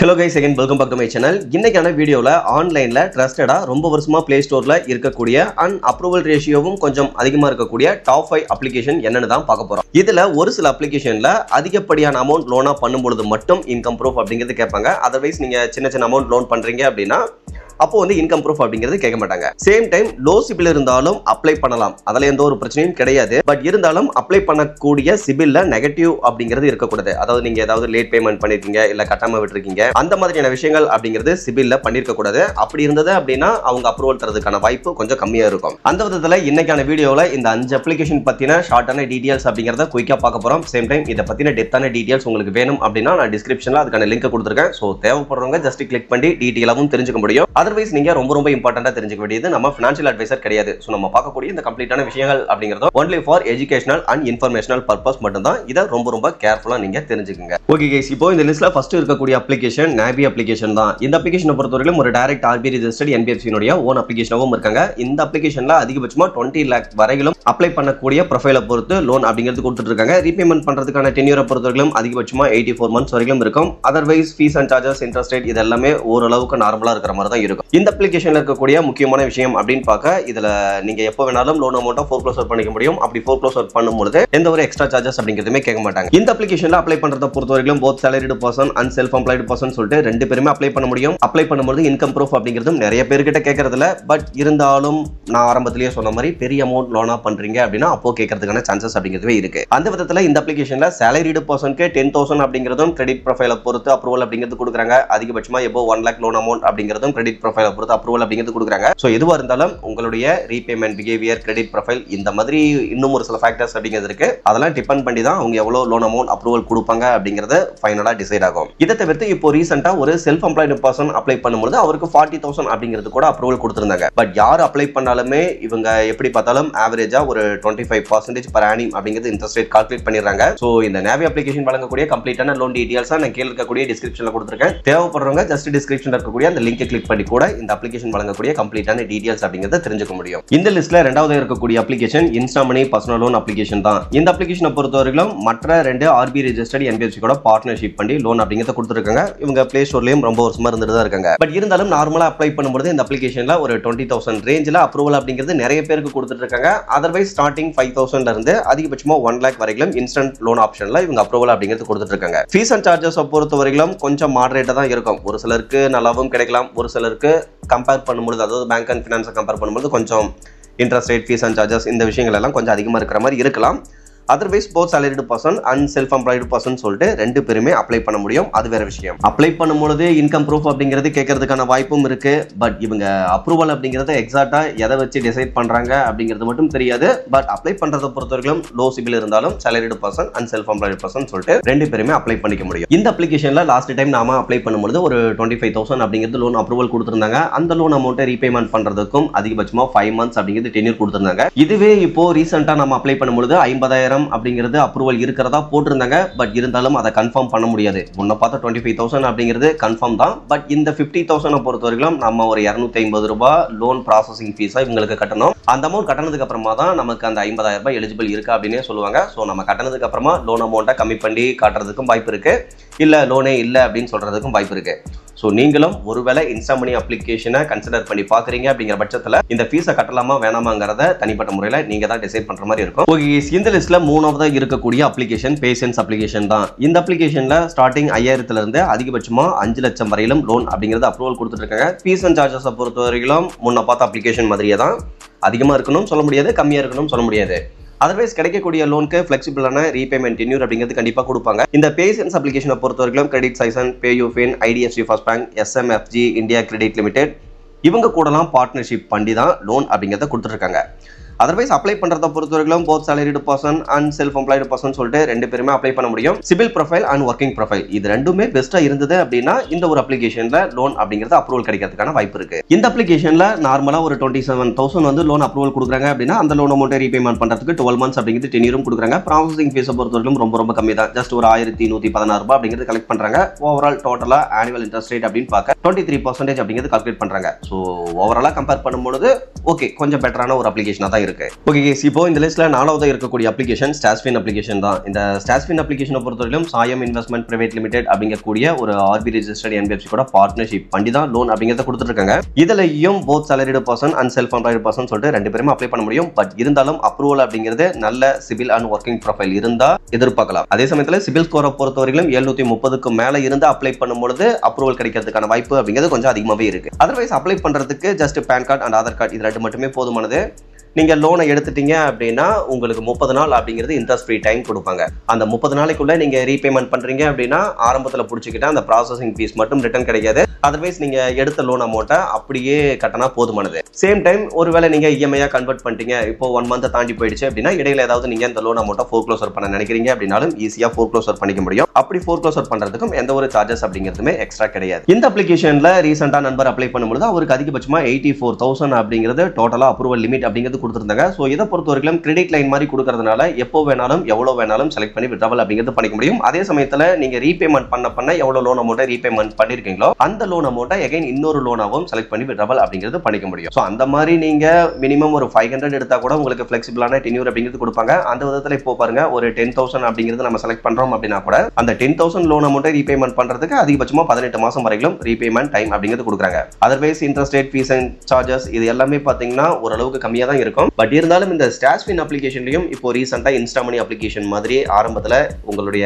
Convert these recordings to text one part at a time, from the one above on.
Hello guys, again welcome back to my channel. இன்னைக்கான வீடியோல ஆன்லைன்ல ட்ரஸ்டடா ரொம்ப வருஷமா Play Storeல இருக்கக்கூடிய அண்ட் அப்ரூவல் ரேஷியோவும் கொஞ்சம் அதிகமா இருக்கக்கூடிய டாப் 5 அப்ளிகேஷன் என்னன்னு தான் பார்க்க போறோம். இதுல ஒரு சில அப்ளிகேஷன்ல அதிகப்படியான அமௌண்ட் லோனா பண்ணும்போது மட்டும் இன்கம் ப்ரூஃப் அப்படிங்கிறது கேட்பாங்க. அதர்வைஸ் நீங்க சின்ன அமௌண்ட் லோன் பண்றீங்க அப்படின்னா அப்போ வந்து இன்கம் ப்ரூஃப் அப்படிங்கிறது கேட்க மாட்டாங்க. சேம் டைம் லோ சிபில் இருந்தாலும் அப்ளை பண்ணலாம், அதுல எந்த ஒரு பிரச்சனையும் கிடையாது. பட் இருந்தாலும் அப்ளை பண்ணக்கூடிய சிபில்ல நெகட்டிவ் அப்படிங்கிறது இருக்கக்கூடாது. அதாவது நீங்க ஏதாவது லேட் பேமெண்ட் பண்ணிருக்கீங்க, இல்ல கட்டாம விட்டுருக்கீங்க, அந்த மாதிரியான விஷயங்கள் அப்படிங்கிறது சிபில்ல பண்ணிருக்க கூடாது. அப்படி இருந்தது அப்படின்னா அவங்க அப்ரூவல் தரதுக்கான வாய்ப்பு கொஞ்சம் கம்மியா இருக்கும். அந்த விதத்துல இன்னைக்கான வீடியோல இந்த 5 அப்ளிகேஷன் பத்தின ஷார்ட்டான டீடைல்ஸ் அப்படிங்கறத குயிக்கா பார்க்க போறோம். சேம் டைம் இதை பத்தின டெப்தான டீடைல்ஸ் உங்களுக்கு வேணும் அப்படின்னா நான் டிஸ்கிரிப்ஷன்ல அதுக்கான லிங்க் கொடுத்துருக்கேன். ஸோ தேவைப்படுறவங்க ஜஸ்ட் கிளிக் பண்ணி டீடைலாவும் தெரிஞ்சுக்க முடியும். அதர்வைஸ் நீங்க ரொம்ப இம்பார்ட்டண்டா தெரிஞ்சுக்க வேண்டியது நம்ம ஃபினான்ஷியல் அட்வைசர் கிடையாது. சோ நம்ம பார்க்கக்கூடிய இந்த கம்ப்ளீட்டான விஷயங்கள் அப்படிங்கிறது only for educational and informational purpose மட்டும் தான். இத ரொம்ப கேர்ஃபுல்லா நீங்க தெரிஞ்சுக்கங்க. ஓகே गाइस, இப்போ இந்த லிஸ்ட்ல ஃபர்ஸ்ட் இருக்கக்கூடிய அப்ளிகேஷன் நாபி அப்ளிகேஷன் தான். இந்த அப்ளிகேஷனை பொறுத்தவரைக்கும் ஒரு டைரக்ட் ஆர்பி ரெஜிஸ்டர்ட் NBFC னுடைய ஓன் அப்ளிகேஷனாவும் இருக்காங்க. இந்த அப்ளிகேஷன்ல அதிகபட்சமா 20 lakh வரையிலும் அப்ளை பண்ணக்கூடிய ப்ரொஃபைலை பொறுத்து லோன் அப்படிங்கிறது கொடுத்துட்டு இருக்காங்க. ரீபேமெண்ட் பண்றதுக்கான டென்யூரை பொறுத்தவரைக்கும் அதிகபட்சமா 84 months வரைக்கும் இருக்கும். Otherwise fees and charges, interest rate இது எல்லாமே ஓரளவுக்கு நார்மலா இருக்கிற மாதிரி தான் இருக்கும். இந்த அப்ளிகேஷன்ல இருக்கக்கூடிய முக்கியமான விஷயம் அப்படின்னு பார்க்க, இதுல நீங்க எப்போ வேணாலும் லோன் அமௌண்ட்டை ஃபோர்க்ளோசர் பண்ணிக்க முடியும். அப்படி ஃபோர்க்ளோசர் பண்ணும்போது எந்த ஒரு எக்ஸ்ட்ரா சார்ஜஸ் அப்படிங்கிறதுமே கேட்க மாட்டாங்க. இந்த அப்ளிகேஷன்ல அப்ளை பண்றத பொறுத்தவரைக்கும் both salaried person and self employed person சொல்லிட்டு ரெண்டு பேருமே அப்ளை பண்ண முடியும். அப்ளை பண்ணும்போது இன்கம் ப்ரூஃப் அப்படிங்கிறதும் நிறைய பேர்கிட்ட கேட்கறதுல, பட் இருந்தாலும் நான் ஆரம்பத்திலேயே சொன்ன மாதிரி பெரிய அமௌண்ட் லோனா பண்றீங்க அப்படின்னா அப்போ கேட்கறதுக்கான சான்சஸ் அப்படிங்கிறதுவே இருக்கு. அந்த விதத்துல இந்த அப்ளிகேஷன்ல salaried personக்கு 10,000 அப்படிங்கிறதும் கிரெடிட் ப்ரொஃபைலை பொறுத்து அப்ரூவல் அப்படிங்கிறது கொடுக்குறாங்க. அதிகபட்சமா எபோ 1 lakh லோன் அமௌண்ட் அப்படிங்கிறதும் கிரெடிட் ப்ரொஃபைலை பொறுத்து அப்ரூவல் அப்படிங்கிறது கொடுக்குறாங்க. சோ எதுவா இருந்தாலும் உங்களுடைய ரீபேமெண்ட் பிஹேவியர், கிரெடிட் ப்ரொஃபைல் இந்த மாதிரி இன்னும் ஒரு சில ஃபேக்டர்ஸ் அப்படிங்கிறது இருக்கு. அதெல்லாம் டிபெண்ட் பண்ணி தான் அவங்க எவ்வளவு லோன் அமௌண்ட் அப்ரூவல் கொடுப்பாங்க அப்படிங்கறது ஃபைனலா டிசைட் ஆகும். இதை தவிர்த்து இப்போ ரீசெண்டா ஒரு செல்ஃப் எம்ப்ளாய்டு பர்சன் அப்ளை பண்ணும்போது அவருக்கு 40,000 அப்படிங்கிறது கூட அப்ரூவல் கொடுத்திருந்தாங்க. பட் யார் அப்ளை பண்ணாலுமே இவங்க எப்படி பார்த்தாலும் ஆவரேஜா ஒரு 25% per annum அப்படிங்கிறது இன்ட்ரெஸ்ட் ரேட் கால்குலேட் பண்ணிடுறாங்க. சோ இந்த நாவி அப்ளிகேஷன் வழங்கக்கூடிய கம்ப்ளீட்டான லோன் டீடைல்ஸ் நான் கீழ இருக்கக்கூடிய டிஸ்கிரிப்ஷன்ல கொடுத்திருக்கேன். தேவைப்படுறவங்க ஜஸ்ட் டிஸ்கிரிப்ஷன்ல இருக்கக்கூடிய அந்த லிங்கை கிளிக் பண்ணி கூட இந்த அப்ளிகேஷன் வழங்கக்கூடிய கம்ப்ளீட்டான டீடைல்ஸ் அப்படிங்கறத தெரிஞ்சுக்க முடியும். இந்த லிஸ்ட்ல இரண்டாவது இருக்கக்கூடிய அப்ளிகேஷன் இன்ஸ்டாமனி பர்சனல் லோன் அப்ளிகேஷன் தான். இந்த அப்ளிகேஷனை பொறுத்தவரைக்கும் மற்ற ரெண்டு ஆர்பி ரெஜிஸ்டர்ட் NBFC கூட பார்ட்னர்ஷிப் பண்ணி லோன் அப்படிங்கறத கொடுத்திருக்காங்க. இவங்க பிளே ஸ்டோர்லயும் ரொம்ப வருஷமா இருந்துட்டு தான் இருக்காங்க. பட் இருந்தாலும் நார்மலா அப்ளை பண்ணும்போது இந்த அப்ளிகேஷன்ல ஒரு 20,000 ரேஞ்சில அப்ரூவல் அப்படிங்கிறது நிறைய பேருக்கு கொடுத்துட்டு இருக்காங்க. அதர்வைஸ் ஸ்டார்டிங் 5,000 இருந்து அதிகபட்சமா 1 lakh வரைக்கும் இன்ஸ்டன்ட் லோன் ஆப்ஷன்ல இவங்க அப்ரூவல் அப்படிங்கிறது கொடுத்துட்டு இருக்காங்க. ஃபீஸ் அண்ட் சார்ஜஸ் பொறுத்தவரைக்கும் கொஞ்சம் மாடரேட்டா தான் இருக்கும். ஒரு சிலருக்கு நல்லாவும் கிடைக்கலாம், ஒரு சிலருக்கு கம்பேர் பண்ணும்போது, அதாவது பேங்க் அண்ட் ஃபினான்ஸை கம்பேர் பண்ணும்போது கொஞ்சம் interest rate, fees and charges இந்த விஷயங்கள் எல்லாம் கொஞ்சம் அதிகமாக இருக்கிற மாதிரி இருக்கலாம். Otherwise both salaried person and self employed person சொல்லிட்டு ரெண்டு பேருமே அப்ளை பண்ண முடியும். அது வேற விஷயம். அப்ளை பண்ணும்போது இன்கம் ப்ரூஃப் அப்படிங்கிறது கேட்கறதுக்கான வாய்ப்பும் இருக்கு. பட் இவங்க அப்ரூவல் அப்படிங்கறத எக்ஸாக்டா எதை வச்சு டிசைட் பண்றாங்க அப்படிங்கிறது மட்டும் தெரியாது. பட் அப்ளை பண்றதை பொறுத்தவரைக்கும் லோ சிபில் இருந்தாலும் salaried person and self employed person சொல்லிட்டு ரெண்டு பேருமே அப்ளை பண்ணிக்க முடியும். இந்த அப்ளிகேஷன்ல லாஸ்ட் டைம் நாம அப்ளை பண்ணும்போது ஒரு 25,000 அப்படிங்கிறது லோன் அப்ரூவல் கொடுத்திருந்தாங்க. அந்த லோன் அமௌண்ட்டை ரீபேமெண்ட் பண்றதுக்கும் அதிகபட்சமா 5 months அப்படிங்கிறது டென்யூர் கொடுத்திருந்தாங்க. இதுவே இப்போ ரீசெண்டா நம்ம அப்ளை பண்ணும்போது 50,000 அப்படிங்கிறது அப்ரூவல் இருக்கிறதா போட்டிருந்தாங்க. பட் இருந்தாலும் அதை கன்ஃபார்ம் பண்ண முடியாது. முன்ன பார்த்த 25,000 அப்படிங்கிறது கன்ஃபார்ம் தான். பட் இந்த 50,000 பொறுத்தவரைக்கும் நம்ம ஒரு 250 ரூபாய் லோன் ப்ராசஸிங் ஃபீஸா இவங்களுக்கு கட்டணும். அந்த அமௌண்ட் கட்டினதுக்கு அப்புறமா தான் நமக்கு அந்த 50,000 ரூபாய் எலிஜிபிள் இருக்கு அப்படின்னே சொல்லுவாங்க. ஸோ நம்ம கட்டினதுக்கு அப்புறமா லோன் அமௌண்ட்டை கம்மி பண்ணி காட்டுறதுக்கும் வாய்ப்பு இருக்கு, இல்ல லோனே இல்லை அப்படின்னு சொல்றதுக்கும் வாய்ப்பு இருக்கு. ஸோ நீங்களும் ஒருவேளை இன்ஸ்டாமனி அப்ளிகேஷனை கன்சிடர் பண்ணி பாக்குறீங்க அப்படிங்கிற பட்சத்தில் இந்த ஃபீஸை கட்டலாமா வேணாமாங்கிறத தனிப்பட்ட முறையில் நீங்க தான் டிசைட் பண்ற மாதிரி இருக்கும். ஓகே, இந்த லிஸ்ட்ல மூணாவதா இருக்கக்கூடிய அப்ளிகேஷன் பேசன்ஸ் அப்ளிகேஷன் தான். இந்த அப்ளிகேஷன்ல ஸ்டார்டிங் 5,000 இருந்து அதிகபட்சமா 5 லட்சம் வரையிலும் லோன் அப்படிங்கிறது அப்ரூவல் கொடுத்துட்டு இருக்காங்க. ஃபீஸ் அண்ட் சார்ஜஸ் பொறுத்தவரைக்கும் முன்ன பார்த்த அப்ளிகேஷன் மாதிரியே தான். அதிகமா இருக்கணும் சொல்ல முடியாது, கம்மியா இருக்கணும் சொல்ல முடியாது. அதர்வைஸ் கிடைக்கக்கூடிய லோனுக்கு ஃபிளெக்சிபிளான ரீபேமெண்ட் டென்யூர் அப்படிங்கிறது கண்டிப்பாக கொடுப்பாங்க. இந்த பேசன்ஸ் அப்ளிகேஷனை பொறுத்தவரைக்கும் கிரெடிட் சைசன், பேயூஃபின், IDFC first bank, SMFG India credit limited இவங்க கூடலாம் பார்ட்னர்ஷிப் பண்ணி தான் லோன் அப்படிங்கிறத கொடுத்துருக்காங்க. அதர்வைஸ் அப்ளை பண்றத பொறுத்தவரைக்கும் both salaried person and self employed person சொல்லிட்டு ரெண்டு பேருமே அப்ளை பண்ண முடியும். CIBIL profile and working profile இது ரெண்டுமே பெஸ்டா இருந்தது அப்படின்னா இந்த ஒரு அப்ளிகேஷன்ல லோன் அப்படிங்கிறது அப்ரூவல் கிடைக்கிறதுக்கான வாய்ப்பு இருக்கு. இந்த அப்ளிகேஷன்ல நார்மலா ஒரு 27,000 வந்து லோன் அப்ரூவல் கொடுக்குறாங்க அப்படின்னா அந்த லோன் அமௌண்ட்டை ரீபேமெண்ட் பண்றதுக்கு 12 months அப்படிங்கிறது டென்யூரும் கொடுக்குறாங்க. ப்ராசஸிங் ஃபீஸை பொறுத்தவரைக்கும் ரொம்ப கம்மி தான். ஜஸ்ட் ஒரு 1,116 ரூபாய் அப்படிங்கிறது கலெக்ட் பண்றாங்க. ஓவரால் டோட்டலா ஆனுவல் இன்ட்ரெஸ்ட் ரேட் அப்படின்னு பார்க்க 23% அப்படிங்கிறது கால்குலேட் பண்றாங்க. ஸோ ஓவராலா கம்பேர் பண்ணும்போது ஓகே கொஞ்சம் பெட்டரான ஒரு அப்ளிகேஷனா தான் இருக்கு. ஓகே கேஸ், இப்போ இந்த லிஸ்ட்ல 4வது இருக்கக்கூடிய அப்ளிகேஷன் ஸ்டாஷ்ஃபின் அப்ளிகேஷன் தான். இந்த ஸ்டாஷ்ஃபின் அப்ளிகேஷனை பொறுத்தவரையிலும் சாயம் இன்வெஸ்ட்மெண்ட் பிரைவேட் லிமிடெட் அப்படிங்கக்கூடிய ஒரு ஆர்பி ரெஜிஸ்டர்ட் NBFC கூட பார்ட்னர்ஷிப் பண்ணி தான் லோன் அப்படிங்கறத கொடுத்துருக்காங்க. இதுலயும் both salaried person and self employed person சொல்லிட்டு ரெண்டு பேருமே அப்ளை பண்ண முடியும். பட் இருந்தாலும் அப்ரூவல் அப்படிங்கிறது நல்ல சிவில் அண்ட் ஒர்க்கிங் ப்ரொஃபைல் இருந்தா எதிர்பார்க்கலாம். அதே சமயத்தில் சிவில் ஸ்கோரை பொறுத்தவரையிலும் 730க்கு மேல இருந்து அப்ளை பண்ணும்போது அப்ரூவல் கிடைக்கிறதுக்கான வாய்ப்பு அப்படிங்கிறது கொஞ்சம் அதிகமாகவே இருக்கு. அதர்வைஸ் அப்ளை பண்றதுக்கு just pan card and Aadhaar card இது ரெண்டு மட்டுமே போதுமானது. நீங்க லோனை எடுத்துட்டீங்க அப்படின்னா உங்களுக்கு 30 நாள் அப்படிங்கிறது இன்ட்ரெஸ்ட் ஃப்ரீ டைம் கொடுப்பாங்க. அந்த 30 நாளைக்குள்ள நீங்க ரீபேமெண்ட் பண்றீங்க அப்படின்னா ஆரம்பத்தில் பிடிச்சிக்கிட்ட அந்த ப்ராசஸிங் ஃபீஸ் மட்டும் ரிட்டர்ன் கிடைக்காது. அதர்வைஸ் நீங்க எடுத்த லோன் அமௌண்ட்டை அப்படியே கட்டினா போதுமானது. சேம் டைம் ஒருவேளை நீங்க இஎம்ஐயா கன்வெர்ட் பண்ணிட்டீங்க, இப்போ 1 மந்த் தாண்டி போயிடுச்சு அப்படின்னா இடையில ஏதாவது நீங்க இந்த லோன் அமௌண்ட்டை ஃபோர்க்ளோசர் பண்ண நினைக்கிறீங்க அப்படின்னாலும் ஈஸியா ஃபோர்க்ளோசர் பண்ணிக்க முடியும். அப்படி ஃபோர்க்ளோசர் பண்றதுக்கும் எந்த ஒரு சார்ஜஸ் அப்படிங்கிறதுமே எக்ஸ்ட்ரா கிடையாது. இந்த அப்ளிகேஷன்ல ரீசெண்டா நண்பர் அப்ளை பண்ணும்போது அவருக்கு அதிகபட்சமா 84,000 அப்படிங்கிறது டோட்டலா அப்ரூவல் லிமிட் அப்படிங்கிறது கொடுத்துருந்தாங்க. ஸோ இதை பொறுத்தவரைக்கும் கிரெடிட் லைன் மாதிரி கொடுக்கறதுனால எப்போ வேணாலும் எவ்வளோ வேணாலும் செலக்ட் பண்ணி விட்ராவல் அப்படிங்கிறது பண்ணிக்க முடியும். அதே சமயத்தில் நீங்க ரீபேமெண்ட் பண்ண எவ்வளோ லோன் அமௌண்ட்டை ரீபேமெண்ட் பண்ணிருக்கீங்களோ அந்த லோன் அமௌண்ட்டை எகைன் இன்னொரு லோனாவும் செலக்ட் பண்ணி விட்ராவல் அப்படிங்கிறது பண்ணிக்க முடியும். ஸோ அந்த மாதிரி நீங்க மினிமம் ஒரு 500 எடுத்தா கூட உங்களுக்கு ஃபிளெக்சிபிளான டென்யூர் அப்படிங்கிறது கொடுப்பாங்க. அந்த விதத்தில் இப்போ பாருங்க ஒரு 10,000 அப்படிங்கிறது நம்ம செலக்ட் பண்றோம் அப்படின்னா கூட அந்த 10,000 லோன் அமௌண்ட்டை ரீபேமெண்ட் பண்றதுக்கு அதிகபட்சமா 18 மாசம் வரைக்கும் ரீபேமெண்ட் டைம் அப்படிங்கிறது கொடுக்குறாங்க. Otherwise interest rate, fees and charges இது எல்லாமே பாத்தீங்கன்னா ஓரளவுக்கு கம்மியாக தான் இருக்கும். பட் இருந்தாலும் இந்த ஸ்டாஷ்ஃபின் அப்ளிகேஷன்லயும் இப்போ ரீசெண்டா இன்ஸ்டாமனி அப்ளிகேஷன் மாதிரி ஆரம்பத்துல உங்களுடைய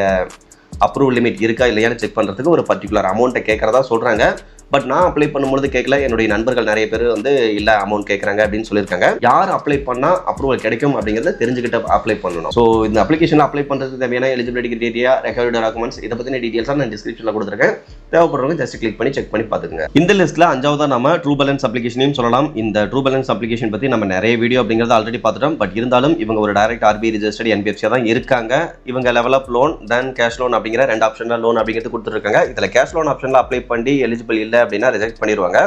அப்ரூவல் லிமிட் இருக்கா இல்லையான்னு செக் பண்றதுக்கு ஒரு பர்டிகுலர் அமௌண்ட்டை கேட்கறதா சொல்றாங்க. பட் நான் அப்ளை பண்ணும்போது கேட்கல, என்னுடைய நண்பர்கள் நிறைய பேர் வந்து இல்ல அமௌண்ட் கேட்கறாங்க அப்படின்னு சொல்லியிருக்காங்க. யார் அப்ளை பண்ணா அப்ரூவல் கிடைக்கும் அப்படிங்கறத தெரிஞ்சுக்கிட்டு அப்ளை பண்ணணும். ஸோ இந்த அப்ளிகேஷன் அப்ளை பண்றதுக்கு தேவையான எலிஜிபிலிட்டி கிரைட்டீரியா, ரெக்வயர்டு டாக்குமெண்ட்ஸ் இதை பத்தின டீடைல்ஸா நான் டிஸ்கிரிப்ஷன்ல கொடுத்துருக்கேன். தேவைப்படுறவங்க ஜஸ்ட் கிளிக் பண்ணி செக் பண்ணி பார்த்துக்கங்க. இந்த லிஸ்ட்ல 5வது நம்ம ட்ரூ பேலன்ஸ் அப்ளிகேஷனையும் சொல்லலாம். இந்த ட்ரூ பேலன்ஸ் அப்ளிகேஷன் பத்தி நம்ம நிறைய வீடியோ அப்படிங்கறத ஆல்ரெடி பார்த்துட்டோம். பட் இருந்தாலும் இவங்க ஒரு டைரக்ட் ஆர்பி ரெஜிஸ்டர்ட் NBFC தான் இருக்காங்க. இவங்க லெவல் அப் லோன் தென் கேஷ் லோன் அப்படிங்கிற ரெண்டு ஆப்ஷன்ல லோன் அப்படிங்கிறது கொடுத்துருக்காங்க. இதுல கேஷ் லோன் ஆப்ஷன்ல அப்ளை பண்ணி எலிஜிபிள் இல்லை அப்படின்னா ரிஜெக்ட் பண்ணிடுவாங்க.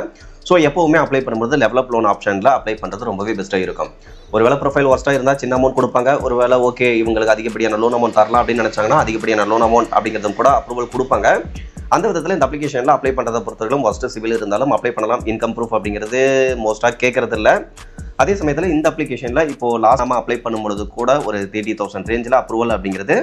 ஸோ எப்பவுமே அப்ளை பண்ணும்போது லெவல் அப் லோன் ஆப்ஷன்ல அப்ளை பண்றது ரொம்பவே பெஸ்ட்டாக இருக்கும். ஒருவேளை ப்ரொஃபைல் ஒர்ஸ்டா இருந்தா சின்ன அமௌண்ட் கொடுப்பாங்க. ஒருவேளை ஓகே இவங்களுக்கு அதிகப்படியான லோன் அமௌண்ட் தரலாம் அப்படின்னு நினைச்சாங்கன்னா அதிகப்படியான லோன் அமௌண்ட் அப்படிங்கிறதும் கூட அப்ரூவல் கொடுப்பாங்க. அந்த விதத்தில் இந்த அப்ளிகேஷன்ல அப்ளை பண்றதை பொறுத்தவரைக்கும் ஃபர்ஸ்ட் சிவில் இருந்தாலும் அப்ளை பண்ணலாம். இன்கம் ப்ரூஃப் அப்படிங்கிறது மோஸ்டா கேட்கறது இல்லை. அதே சமயத்தில் இந்த அப்ளிகேஷன்ல இப்போ லாஸ்ட் நம்ம அப்ளை பண்ணும்போது கூட ஒரு 30,000 ரேஞ்சில் அப்ரூவல் அப்படிங்கிறது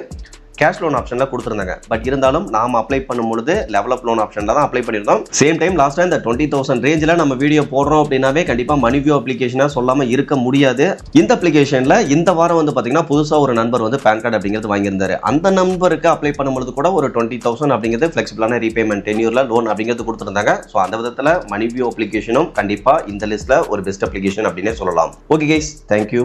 கேஷ் லோன் ஆப்ஷன்ல கொடுத்துருந்தாங்க. பட் இருந்தாலும் நாம அப்ளை பண்ணும்போது லெவல் அப் லோன் ஆப்ஷன்ல தான் அப்ளை பண்ணிருந்தோம். சேம் டைம் லாஸ்டா இந்த 20,000 ரேஞ்சில் நம்ம வீடியோ போடுறோம் அப்படின்னாவே கண்டிப்பா மணி வியூ அப்ளிகேஷனா சொல்லாம இருக்க முடியாது. இந்த அப்ளிகேஷன்ல இந்த வாரம் வந்து பாத்தீங்கன்னா புதுசா ஒரு நண்பர் வந்து பேன் கார்டு அப்படிங்கிறது வாங்கியிருந்தாரு. அந்த நம்பருக்கு அப்ளை பண்ணும்போது கூட ஒரு 20,000 அப்படிங்கிறது ஃபிளெக்சிபிளான ரீபேமெண்ட் டென்யூர்ல லோன் அப்படிங்கிறது கொடுத்துருந்தாங்க. ஸோ அந்த விதத்துல மணி வியூ அப்ளிகேஷனும் கண்டிப்பா இந்த லிஸ்ட்ல ஒரு பெஸ்ட் அப்ளிகேஷன் அப்படின்னே சொல்லலாம். Okay guys, thank you.